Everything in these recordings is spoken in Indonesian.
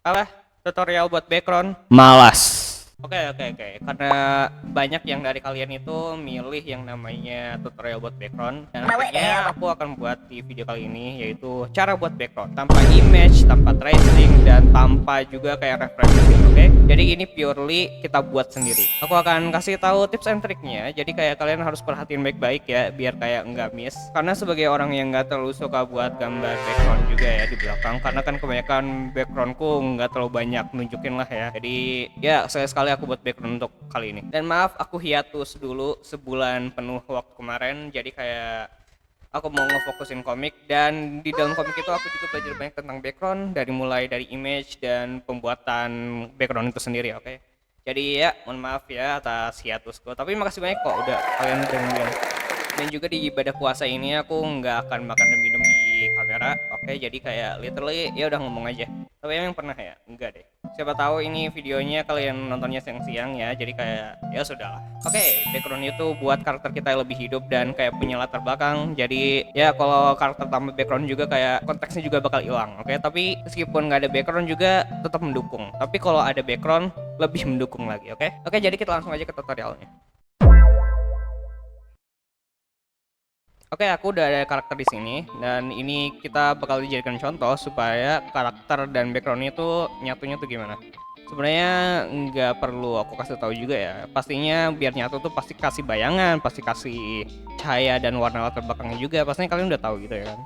Apa? Tutorial buat background? Malas. Oke. Karena banyak yang dari kalian itu milih yang namanya tutorial buat background, dan akhirnya aku akan buat di video kali ini, yaitu cara buat background tanpa image, tanpa tracing, dan tanpa juga kayak referensi. Oke? Jadi ini purely kita buat sendiri. Aku akan kasih tahu tips and triknya. Jadi kayak kalian harus perhatiin baik-baik ya, biar kayak nggak miss. Karena sebagai orang yang nggak terlalu suka buat gambar background juga ya di belakang, karena kan kebanyakan backgroundku nggak terlalu banyak nunjukin lah ya. Jadi ya sekali-sekali aku buat background untuk kali ini. Dan maaf aku hiatus dulu sebulan penuh waktu kemarin. Jadi kayak aku mau ngefokusin komik, dan di dalam komik itu aku juga belajar banyak tentang background, dari image dan pembuatan background itu sendiri. Oke. Jadi ya mohon maaf ya atas hiatusku, tapi makasih banyak kok udah kalian dengerin. Dan juga di ibadah puasa ini aku nggak akan makan dan minum di kamera. Oke, jadi kayak literally ya udah ngomong aja. Tapi emang pernah ya? Enggak deh. Siapa tahu ini videonya kalian nontonnya siang-siang ya, jadi kayak ya sudahlah. Oke, background itu buat karakter kita yang lebih hidup dan kayak punya latar belakang. Jadi ya kalau karakter tambah background juga kayak konteksnya juga bakal hilang. Oke, tapi meskipun nggak ada background juga tetap mendukung. Tapi kalau ada background lebih mendukung lagi. Oke, jadi kita langsung aja ke tutorialnya. Oke, aku udah ada karakter di sini, dan ini kita bakal dijadikan contoh supaya karakter dan backgroundnya tuh nyatunya tuh gimana. Sebenarnya nggak perlu aku kasih tahu juga ya. Pastinya biar nyatu tuh pasti kasih bayangan, pasti kasih cahaya dan warna latar belakangnya juga. Pastinya kalian udah tahu gitu ya kan.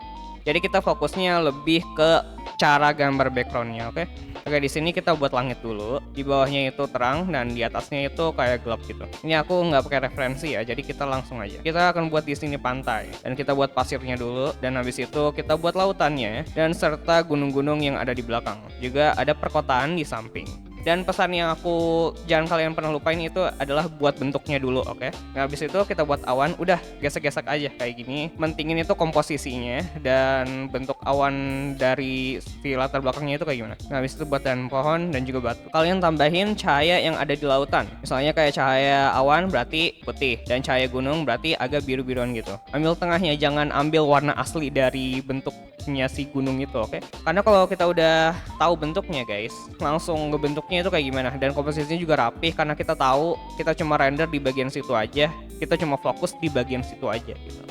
Jadi kita fokusnya lebih ke cara gambar backgroundnya, oke? Oke, di sini kita buat langit dulu. Di bawahnya itu terang dan di atasnya itu kayak gelap gitu. Ini aku nggak pakai referensi ya, jadi kita langsung aja. Kita akan buat di sini pantai, dan kita buat pasirnya dulu, dan habis itu kita buat lautannya dan serta gunung-gunung yang ada di belakang. Juga ada perkotaan di samping. Dan pesan yang aku jangan kalian pernah lupain itu adalah buat bentuknya dulu, oke? Nah, habis itu kita buat awan, udah gesek-gesek aja kayak gini. Mentingin itu komposisinya dan bentuk awan dari si latar belakangnya itu kayak gimana. Nah, habis itu buat dan pohon dan juga batu. Kalian tambahin cahaya yang ada di lautan. Misalnya kayak cahaya awan berarti putih, dan cahaya gunung berarti agak biru-biruan gitu. Ambil tengahnya, jangan ambil warna asli dari bentuknya si gunung itu, oke? Karena kalau kita udah tahu bentuknya, guys, langsung ngebentuknya itu kayak gimana, dan komposisinya juga rapih karena kita tahu kita cuma render di bagian situ aja, kita cuma fokus di bagian situ aja gitu.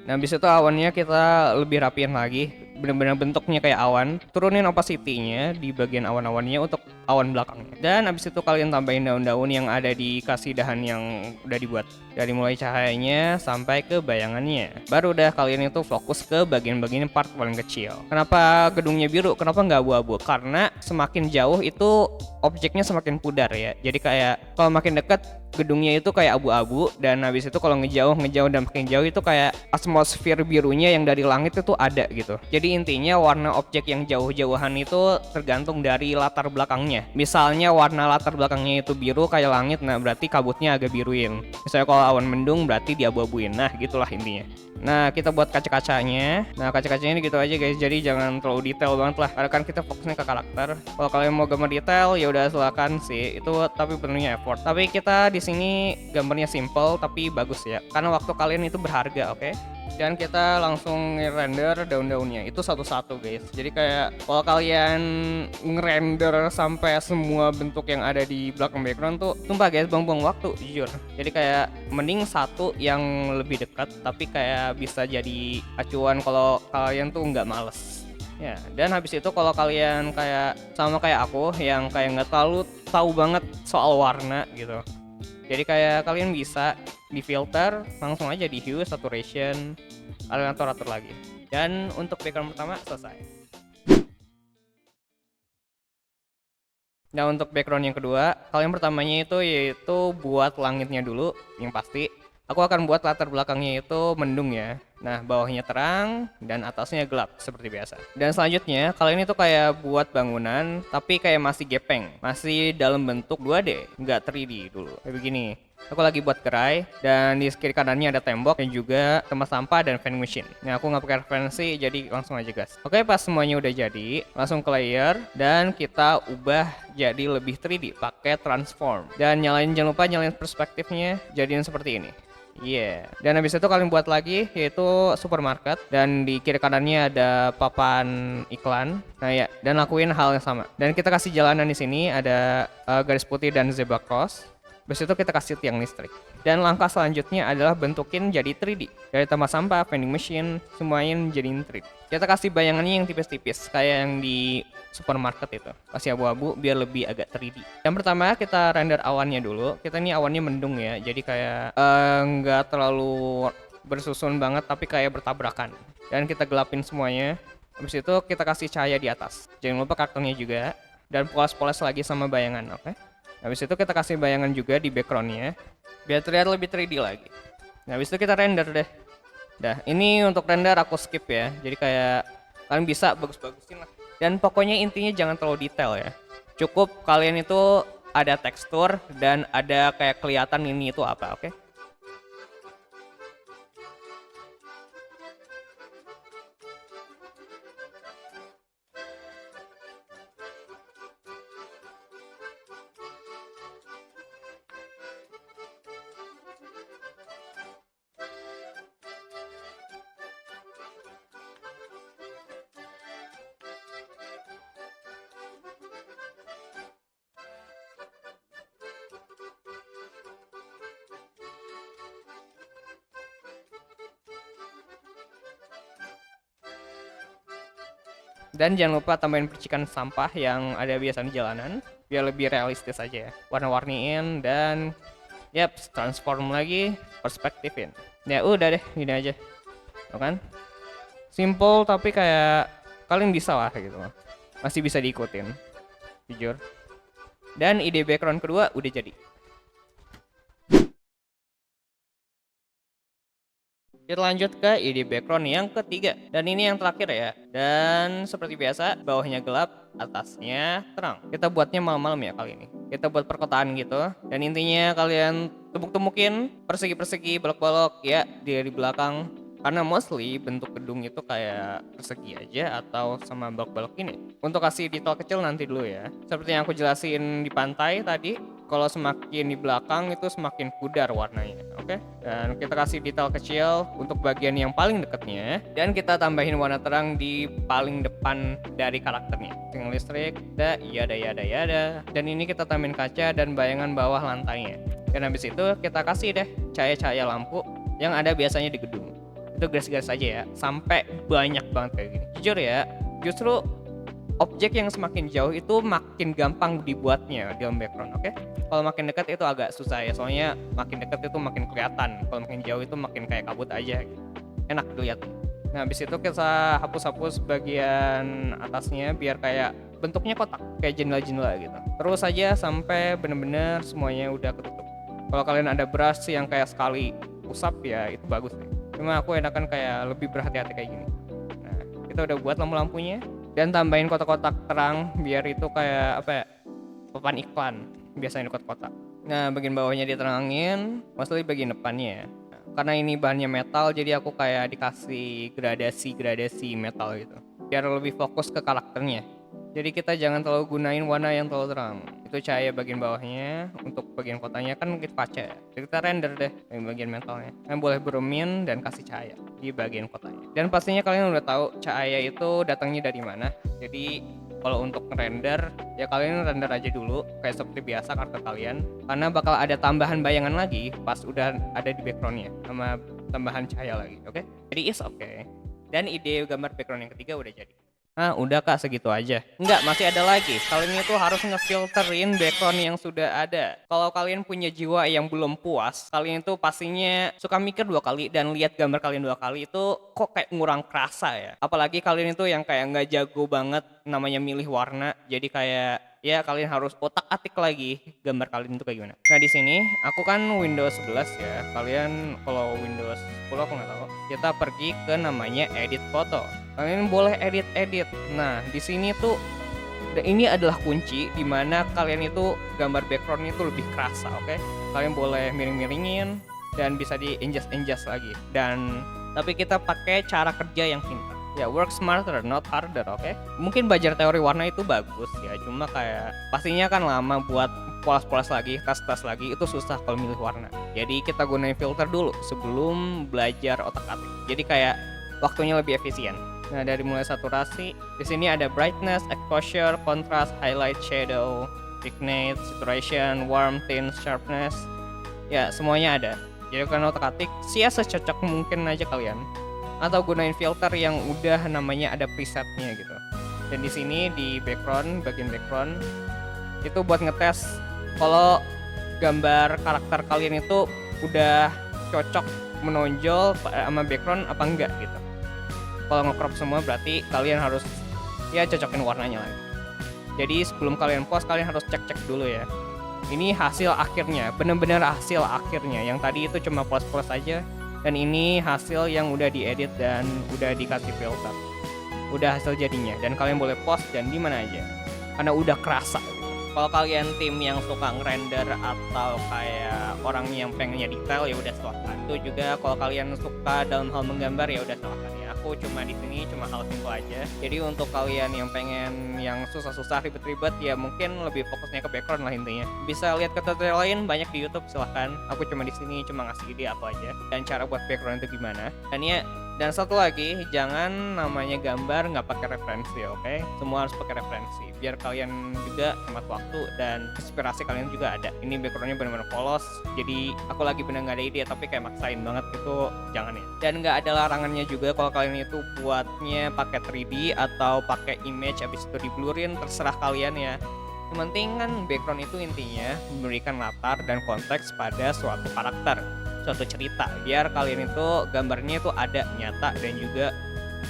Nah, habis itu awannya kita lebih rapiin lagi, benar-benar bentuknya kayak awan. Turunin opacity-nya di bagian awan-awannya untuk awan belakangnya. Dan habis itu kalian tambahin daun-daun yang ada di kasidahan yang udah dibuat. Dari mulai cahayanya sampai ke bayangannya. Baru udah kalian itu fokus ke bagian-bagian part paling kecil. Kenapa gedungnya biru? Kenapa nggak abu-abu? Karena semakin jauh itu objeknya semakin pudar ya. Jadi kayak kalau makin dekat gedungnya itu kayak abu-abu, dan habis itu kalau ngejauh dan makin jauh itu kayak atmosfer birunya yang dari langit itu ada gitu. Jadi intinya warna objek yang jauh-jauhan itu tergantung dari latar belakangnya. Misalnya warna latar belakangnya itu biru kayak langit, nah berarti kabutnya agak biruin. Misalnya kalau awan mendung berarti diabu-abuin. Nah, gitulah intinya. Nah, kita buat kaca-kacanya. Nah, kaca-kacanya ini gitu aja guys. Jadi jangan terlalu detail banget lah. Karena kan kita fokusnya ke karakter. Kalau kalian mau gambar detail ya udah silakan sih. Itu tapi penuhnya effort. Tapi kita di sini gambarnya simple tapi bagus ya. Karena waktu kalian itu berharga, oke? Dan kita langsung ngerender daun-daunnya itu satu-satu guys. Jadi kayak kalau kalian ngerender sampai semua bentuk yang ada di belakang background tuh sumpah guys, buang-buang waktu jujur. Jadi kayak mending satu yang lebih dekat tapi kayak bisa jadi acuan kalau kalian tuh nggak males ya. Dan habis itu kalau kalian kayak sama kayak aku yang kayak nggak terlalu tahu banget soal warna gitu, jadi kayak kalian bisa di filter langsung aja di hue, saturation, kalian atur lagi. Dan untuk background pertama selesai. Nah, untuk background yang kedua, kalian pertamanya itu yaitu buat langitnya dulu yang pasti. Aku akan buat latar belakangnya itu mendung ya. Nah, bawahnya terang dan atasnya gelap seperti biasa. Dan selanjutnya, kalian itu kayak buat bangunan tapi kayak masih gepeng, masih dalam bentuk 2D, nggak 3D dulu. Kayak begini. Aku lagi buat gerai, dan di kiri kanannya ada tembok dan juga tempat sampah dan vending machine. Nah, aku nggak pakai referensi, jadi langsung aja guys. Oke, pas semuanya udah jadi, langsung ke layer dan kita ubah jadi lebih 3D pakai transform. Dan jangan lupa nyalain perspektifnya, jadiin seperti ini. Iya. Dan habis itu kalian buat lagi yaitu supermarket dan di kiri kanannya ada papan iklan. Nah ya, dan lakuin hal yang sama. Dan kita kasih jalanan di sini ada garis putih dan zebra cross. Habis itu kita kasih tiang listrik. Dan langkah selanjutnya adalah bentukin jadi 3D. Dari tempat sampah, vending machine, semuanya menjadi 3D. Kita kasih bayangannya yang tipis-tipis, kayak yang di supermarket itu. Kasih abu-abu biar lebih agak 3D. Yang pertama kita render awannya dulu. Kita ini awannya mendung ya, jadi kayak nggak terlalu bersusun banget, tapi kayak bertabrakan. Dan kita gelapin semuanya. Habis itu kita kasih cahaya di atas. Jangan lupa karakternya juga. Dan poles-poles lagi sama bayangan, oke? Habis itu kita kasih bayangan juga di backgroundnya biar terlihat lebih 3D lagi. Nah, habis itu kita render deh. Dah, ini untuk render aku skip ya. Jadi kayak kalian bisa bagus-bagusin lah. Dan pokoknya intinya jangan terlalu detail ya. Cukup kalian itu ada tekstur dan ada kayak kelihatan ini itu apa, oke? Dan jangan lupa tambahin percikan sampah yang ada biasa di jalanan biar lebih realistis aja ya. Warna-warniin dan yap, transform lagi, perspektifin. Ya udah deh, gini aja. Tuh kan? Simple tapi kayak kalian bisa lah gitu. Masih bisa diikutin. Jujur. Dan ide background kedua udah jadi. Kita lanjut ke ide background yang ketiga. Dan ini yang terakhir ya. Dan seperti biasa, bawahnya gelap, atasnya terang. Kita buatnya malam-malam ya kali ini. Kita buat perkotaan gitu. Dan intinya kalian temuk-temukin persegi-persegi, balok-balok ya di belakang. Karena mostly bentuk gedung itu kayak persegi aja atau sama balok-balok ini. Untuk kasih detail kecil nanti dulu ya. Seperti yang aku jelasin di pantai tadi, kalau semakin di belakang itu semakin pudar warnanya, oke? Dan kita kasih detail kecil untuk bagian yang paling dekatnya, dan kita tambahin warna terang di paling depan dari karakternya. Tiang listrik, yada. Dan ini kita tambahin kaca dan bayangan bawah lantainya. Dan habis itu kita kasih deh cahaya-cahaya lampu yang ada biasanya di gedung. Itu garis-garis aja ya, sampai banyak banget kayak gini. Jujur ya, justru objek yang semakin jauh itu makin gampang dibuatnya di dalam background, oke? Kalau makin dekat itu agak susah ya, soalnya makin dekat itu makin kelihatan. Kalau makin jauh itu makin kayak kabut aja gitu. Enak dilihat. Nah, habis itu kita hapus-hapus bagian atasnya biar kayak bentuknya kotak, kayak jendela-jendela gitu. Terus aja sampai bener-bener semuanya udah ketutup. Kalau kalian ada brush yang kayak sekali usap ya itu bagus deh. Cuma aku enakan kayak lebih berhati-hati kayak gini. Nah, kita udah buat lampu-lampunya. Dan tambahin kotak-kotak terang biar itu kayak apa ya, papan iklan biasanya di kotak-kotak. Nah, bagian bawahnya diterangin, mostly bagian depannya ya. Nah, karena ini bahannya metal jadi aku kayak dikasih gradasi metal gitu biar lebih fokus ke karakternya. Jadi kita jangan terlalu gunain warna yang terlalu terang. Itu cahaya bagian bawahnya. Untuk bagian kotanya kan kita kaca ya. Jadi kita render deh yang bagian metalnya. Kalian boleh berumin dan kasih cahaya di bagian kotanya. Dan pastinya kalian udah tahu cahaya itu datangnya dari mana. Jadi kalau untuk render ya kalian render aja dulu kayak seperti biasa karakter kalian. Karena bakal ada tambahan bayangan lagi pas udah ada di backgroundnya sama tambahan cahaya lagi. Oke? Jadi is okay. Dan ide gambar background yang ketiga udah jadi. Nah, udah Kak, segitu aja. Enggak, masih ada lagi. Kalian itu harus ngefilterin background yang sudah ada. Kalau kalian punya jiwa yang belum puas, kalian itu pastinya suka mikir 2 kali dan lihat gambar kalian 2 kali itu kok kayak ngurang kerasa ya. Apalagi kalian itu yang kayak nggak jago banget namanya milih warna. Jadi kayak ya kalian harus otak-atik lagi gambar kalian itu kayak gimana. Nah, di sini aku kan Windows 11 ya. Kalian kalau Windows 10 aku nggak tahu. Kita pergi ke namanya edit foto. Kalian boleh edit. Nah, di sini tuh ini adalah kunci di mana kalian itu gambar background itu lebih kerasa, oke? Kalian boleh miring-miringin dan bisa di-adjust lagi. Dan tapi kita pakai cara kerja yang pintar. Ya, work smarter, not harder, oke? Mungkin belajar teori warna itu bagus ya, cuma kayak pastinya kan lama buat polos-polos lagi, tas-tas lagi, itu susah kalau milih warna. Jadi kita gunain filter dulu sebelum belajar otak-atik. Jadi kayak waktunya lebih efisien. Nah, dari mulai saturasi, di sini ada brightness, exposure, contrast, highlight, shadow, vignette, saturation, warmth, tint, sharpness. Ya, semuanya ada. Jadi kan otak-atik, secocok mungkin aja kalian. Atau gunain filter yang udah namanya ada presetnya gitu. Dan di sini di background, bagian background itu buat ngetes kalau gambar karakter kalian itu udah cocok menonjol sama background apa enggak gitu. Kalau nge-crop semua berarti kalian harus ya cocokin warnanya lagi. Jadi sebelum kalian post kalian harus cek-cek dulu ya. Ini hasil akhirnya, bener-bener hasil akhirnya. Yang tadi itu cuma post-post aja. Dan ini hasil yang udah diedit dan udah dikasih filter. Udah hasil jadinya. Dan kalian boleh post dan di mana aja. Karena udah kerasa. Kalau kalian tim yang suka ngerender atau kayak orang yang pengennya detail ya udah silahkan. Itu juga kalau kalian suka dalam hal menggambar ya udah silahkan ya. Aku cuma di sini cuma hal simple aja. Jadi untuk kalian yang pengen yang susah-susah ribet-ribet ya mungkin lebih fokusnya ke background lah intinya. Bisa lihat ke tutorial lain banyak di YouTube silahkan. Aku cuma di sini cuma ngasih ide apa aja dan cara buat background itu gimana. Dan satu lagi, jangan namanya gambar nggak pakai referensi, oke? Semua harus pakai referensi, biar kalian juga hemat waktu dan inspirasi kalian juga ada. Ini backgroundnya benar-benar polos, jadi aku lagi benar nggak ada ide, tapi kayak maksain banget itu jangan ya. Dan nggak ada larangannya juga kalau kalian itu buatnya pakai 3D atau pakai image habis itu di-blurrin, terserah kalian ya. Yang penting kan background itu intinya memberikan latar dan konteks pada suatu karakter, suatu cerita, biar kalian itu gambarnya itu ada nyata dan juga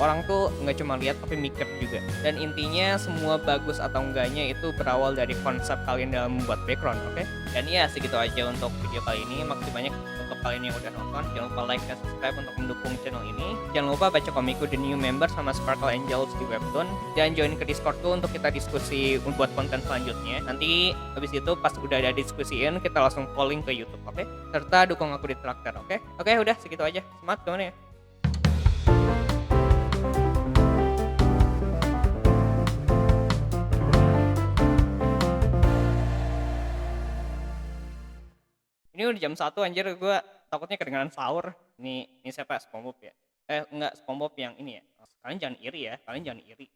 orang tuh nggak cuma lihat tapi mikir juga. Dan intinya semua bagus atau enggaknya itu berawal dari konsep kalian dalam membuat background, oke? Dan ya segitu aja untuk video kali ini. Makasih banyak untuk kalian yang udah nonton. Jangan lupa like dan subscribe untuk mendukung channel ini. Jangan lupa baca komikku The New Member sama Sparkle Angels di Webtoon. Dan join ke Discordku untuk kita diskusi buat konten selanjutnya. Nanti habis itu pas udah ada diskusiin kita langsung polling ke YouTube, oke? Serta dukung aku di Traktor, oke? Oke, udah segitu aja. Semangat teman ya. Ini udah jam 1 anjir, gue takutnya kedengeran sahur. Ini siapa? SpongeBob ya? Enggak, SpongeBob yang ini ya. Kalian jangan iri ya, kalian jangan iri.